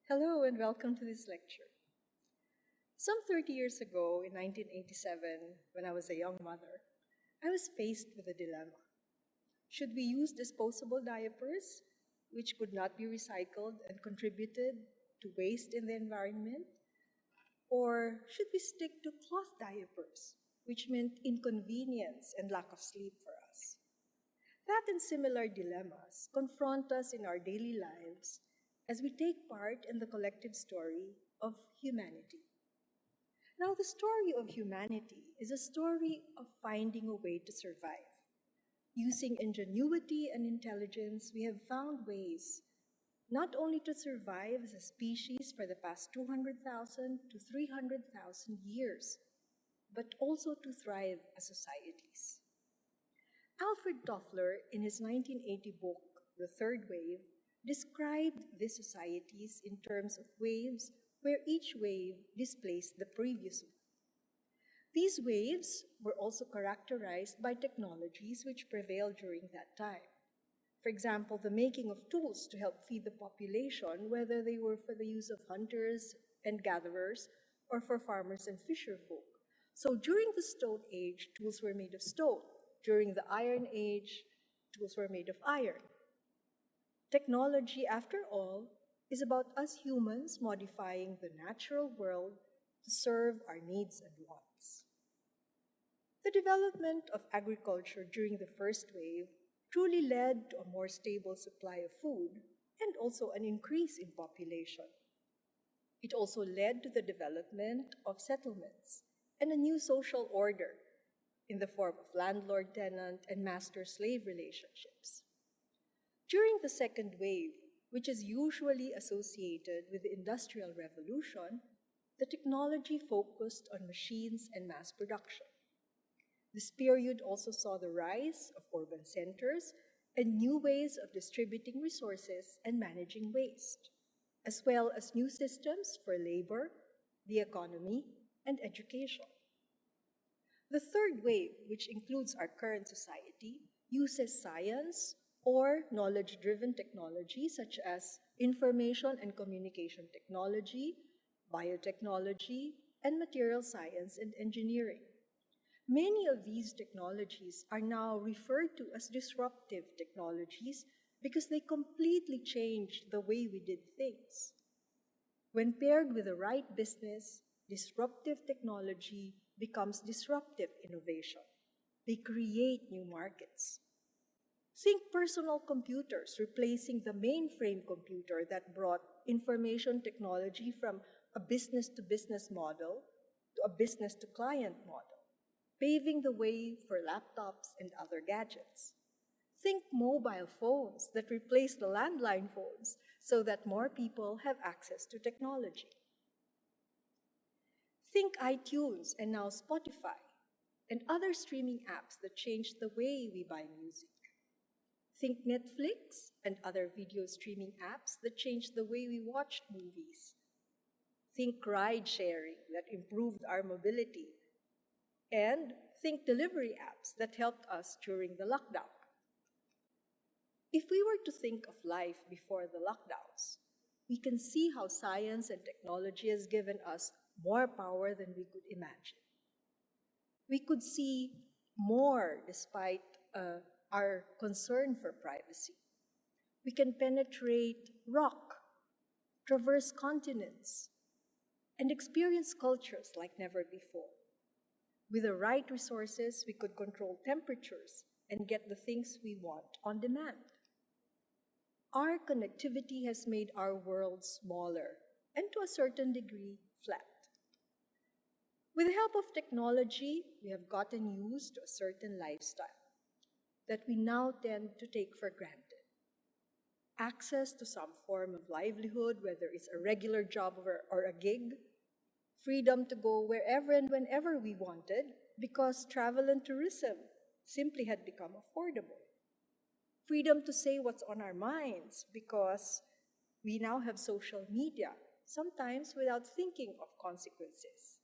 Hello and welcome to this lecture. Some 30 years ago, in 1987, when I was a young mother, I was faced with a dilemma. Should we use disposable diapers, which could not be recycled and contributed to waste in the environment? Or should we stick to cloth diapers, which meant inconvenience and lack of sleep for us? That and similar dilemmas confront us in our daily lives as we take part in the collective story of humanity. Now, the story of humanity is a story of finding a way to survive. Using ingenuity and intelligence, we have found ways not only to survive as a species for the past 200,000 to 300,000 years, but also to thrive as societies. Alfred Toffler, in his 1980 book, The Third Wave, described these societies in terms of waves where each wave displaced the previous one. These waves were also characterized by technologies which prevailed during that time. For example, the making of tools to help feed the population, whether they were for the use of hunters and gatherers or for farmers and fisherfolk. So during the Stone Age, tools were made of stone. During the Iron Age, tools were made of iron. Technology, after all, is about us humans modifying the natural world to serve our needs and wants. The development of agriculture during the first wave truly led to a more stable supply of food and also an increase in population. It also led to the development of settlements and a new social order in the form of landlord-tenant and master-slave relationships. During the second wave, which is usually associated with the Industrial Revolution, the technology focused on machines and mass production. This period also saw the rise of urban centers and new ways of distributing resources and managing waste, as well as new systems for labor, the economy, and education. The third wave, which includes our current society, uses science or knowledge-driven technology such as information and communication technology, biotechnology, and material science and engineering. Many of these technologies are now referred to as disruptive technologies because they completely changed the way we did things. When paired with the right business, disruptive technology becomes disruptive innovation. They create new markets. Think personal computers replacing the mainframe computer that brought information technology from a business-to-business model to a business-to-client model, paving the way for laptops and other gadgets. Think mobile phones that replace the landline phones so that more people have access to technology. Think iTunes and now Spotify and other streaming apps that changed the way we buy music. Think Netflix and other video streaming apps that changed the way we watched movies. Think ride sharing that improved our mobility. And think delivery apps that helped us during the lockdown. If we were to think of life before the lockdowns, we can see how science and technology has given us more power than we could imagine. We could see more despite our concern for privacy. We can penetrate rock, traverse continents, and experience cultures like never before. With the right resources, we could control temperatures and get the things we want on demand. Our connectivity has made our world smaller and to a certain degree flat. With the help of technology, we have gotten used to a certain lifestyle that we now tend to take for granted. Access to some form of livelihood, whether it's a regular job or a gig, freedom to go wherever and whenever we wanted because travel and tourism simply had become affordable. Freedom to say what's on our minds because we now have social media, sometimes without thinking of consequences.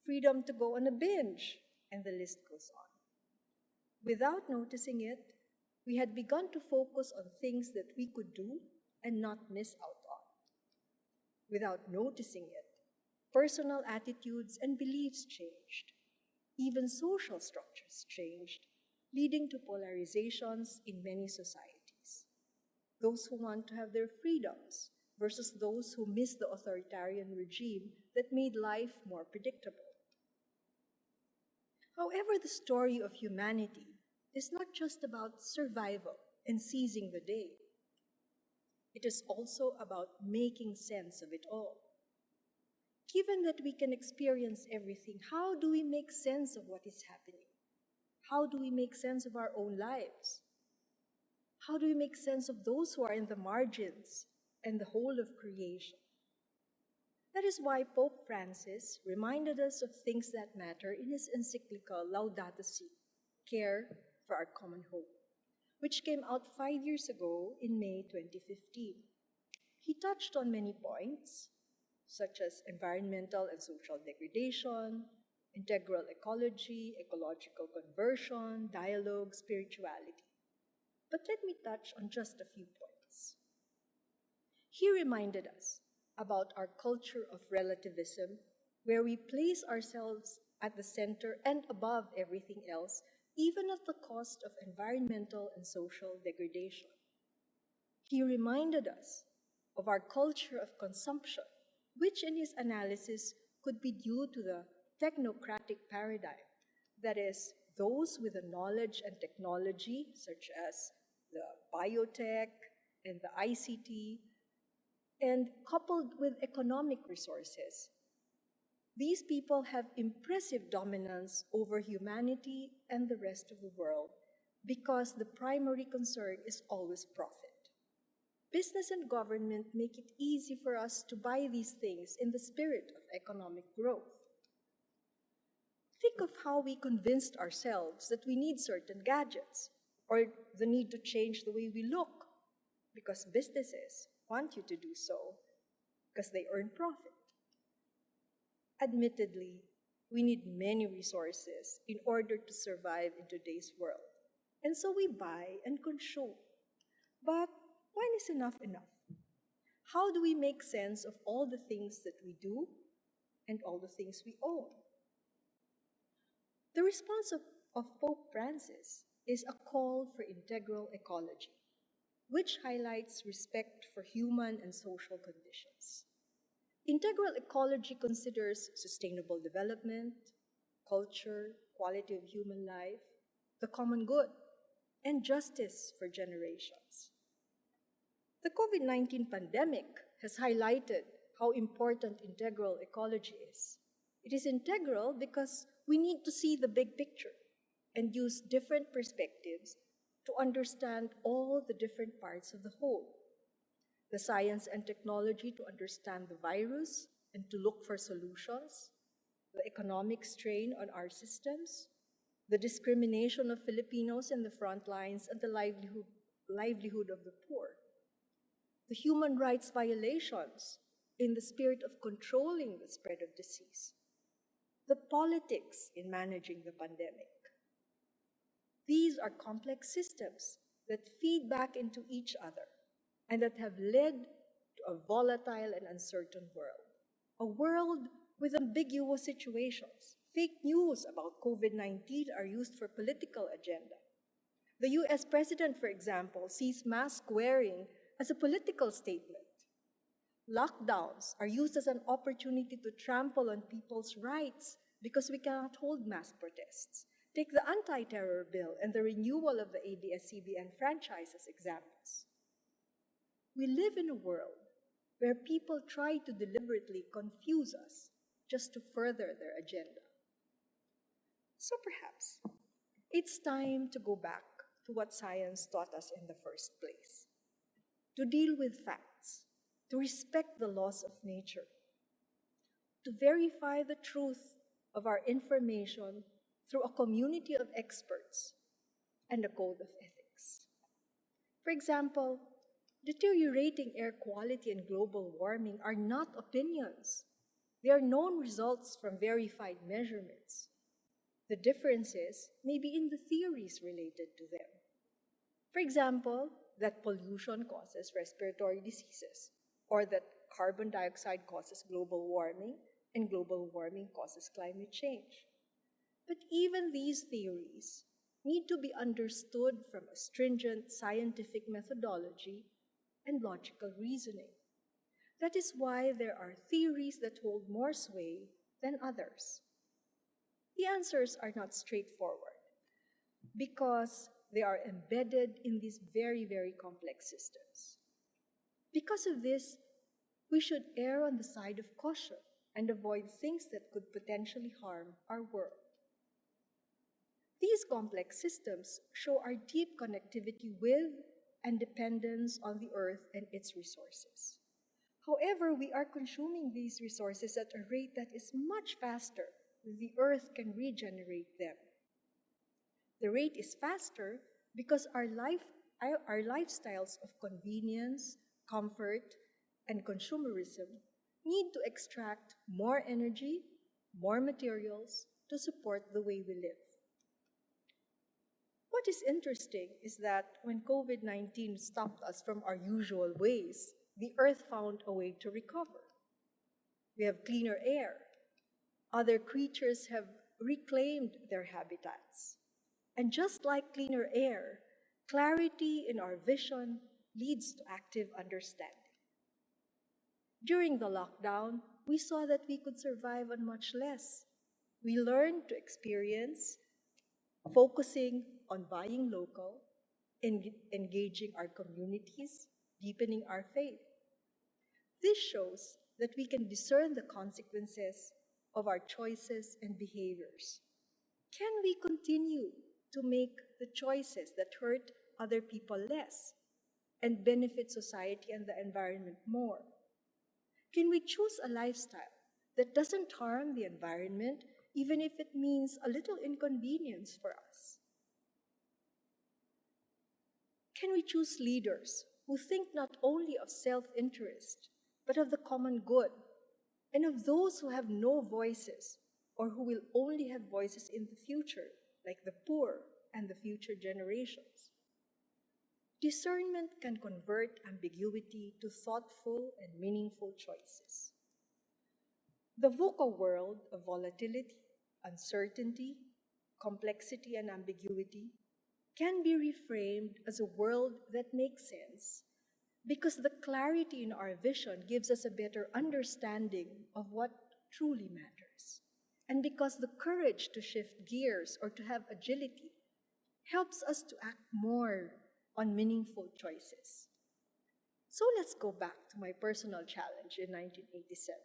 Freedom to go on a binge, and the list goes on. Without noticing it, we had begun to focus on things that we could do and not miss out on. Without noticing it, personal attitudes and beliefs changed. Even social structures changed, leading to polarizations in many societies. Those who want to have their freedoms versus those who miss the authoritarian regime that made life more predictable. However, the story of humanity is not just about survival and seizing the day. It is also about making sense of it all. Given that we can experience everything, how do we make sense of what is happening? How do we make sense of our own lives? How do we make sense of those who are in the margins and the whole of creation? That is why Pope Francis reminded us of things that matter in his encyclical Laudato Si, Care for Our Common Hope, which came out 5 years ago in May 2015. He touched on many points, such as environmental and social degradation, integral ecology, ecological conversion, dialogue, spirituality. But let me touch on just a few points. He reminded us about our culture of relativism, where we place ourselves at the center and above everything else, even at the cost of environmental and social degradation. He reminded us of our culture of consumption, which in his analysis could be due to the technocratic paradigm, that is, those with the knowledge and technology, such as the biotech and the ICT, and coupled with economic resources. These people have impressive dominance over humanity and the rest of the world because the primary concern is always profit. Business and government make it easy for us to buy these things in the spirit of economic growth. Think of how we convinced ourselves that we need certain gadgets or the need to change the way we look because businesses want you to do so because they earn profit. Admittedly, we need many resources in order to survive in today's world, and so we buy and consume. But when is enough enough? How do we make sense of all the things that we do and all the things we own? The response of Pope Francis is a call for integral ecology, which highlights respect for human and social conditions. Integral ecology considers sustainable development, culture, quality of human life, the common good, and justice for generations. The COVID-19 pandemic has highlighted how important integral ecology is. It is integral because we need to see the big picture and use different perspectives to understand all the different parts of the whole. The science and technology to understand the virus and to look for solutions, the economic strain on our systems, the discrimination of Filipinos in the front lines and the livelihood of the poor, the human rights violations in the spirit of controlling the spread of disease, the politics in managing the pandemic. These are complex systems that feed back into each other and that have led to a volatile and uncertain world. A world with ambiguous situations. Fake news about COVID-19 are used for political agenda. The US president, for example, sees mask wearing as a political statement. Lockdowns are used as an opportunity to trample on people's rights because we cannot hold mass protests. Take the anti-terror bill and the renewal of the ABS-CBN franchise as examples. We live in a world where people try to deliberately confuse us just to further their agenda. So perhaps it's time to go back to what science taught us in the first place, to deal with facts, to respect the laws of nature, to verify the truth of our information through a community of experts and a code of ethics. For example, deteriorating air quality and global warming are not opinions. They are known results from verified measurements. The differences may be in the theories related to them. For example, that pollution causes respiratory diseases, or that carbon dioxide causes global warming and global warming causes climate change. But even these theories need to be understood from a stringent scientific methodology and logical reasoning. That is why there are theories that hold more sway than others. The answers are not straightforward because they are embedded in these very, very complex systems. Because of this, we should err on the side of caution and avoid things that could potentially harm our world. These complex systems show our deep connectivity with and dependence on the Earth and its resources. However, we are consuming these resources at a rate that is much faster than the Earth can regenerate them. The rate is faster because our lifestyles of convenience, comfort, and consumerism need to extract more energy, more materials to support the way we live. What is interesting is that when COVID-19 stopped us from our usual ways, the Earth found a way to recover. We have cleaner air. Other creatures have reclaimed their habitats. And just like cleaner air, clarity in our vision leads to active understanding. During the lockdown, we saw that we could survive on much less. We learned to experience focusing on buying local, engaging our communities, deepening our faith. This shows that we can discern the consequences of our choices and behaviors. Can we continue to make the choices that hurt other people less and benefit society and the environment more? Can we choose a lifestyle that doesn't harm the environment, even if it means a little inconvenience for us? Can we choose leaders who think not only of self-interest, but of the common good, and of those who have no voices, or who will only have voices in the future, like the poor and the future generations? Discernment can convert ambiguity to thoughtful and meaningful choices. The VUCA world of volatility, uncertainty, complexity, and ambiguity can be reframed as a world that makes sense because the clarity in our vision gives us a better understanding of what truly matters, and because the courage to shift gears or to have agility helps us to act more on meaningful choices. So let's go back to my personal challenge in 1987.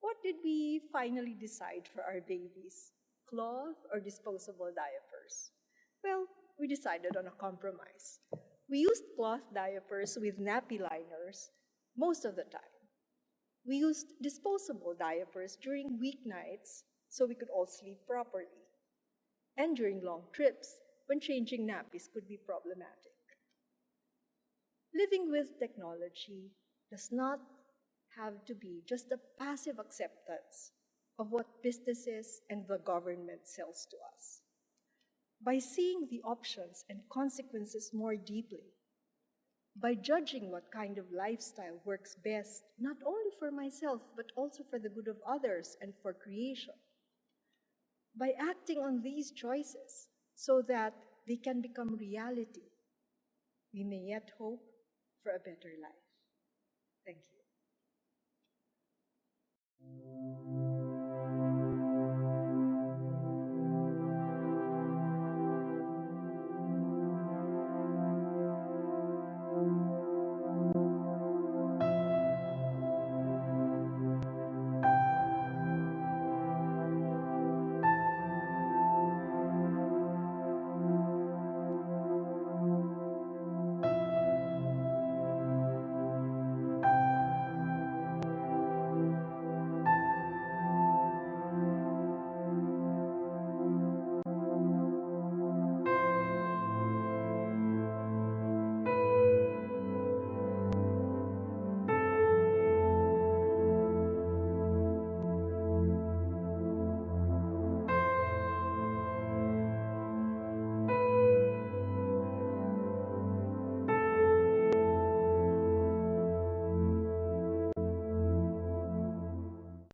What did we finally decide for our babies? Cloth or disposable diapers? Well, we decided on a compromise. We used cloth diapers with nappy liners most of the time. We used disposable diapers during weeknights so we could all sleep properly, and during long trips when changing nappies could be problematic. Living with technology does not have to be just a passive acceptance of what businesses and the government sells to us. By seeing the options and consequences more deeply, by judging what kind of lifestyle works best, not only for myself, but also for the good of others and for creation, by acting on these choices so that they can become reality, we may yet hope for a better life. Thank you.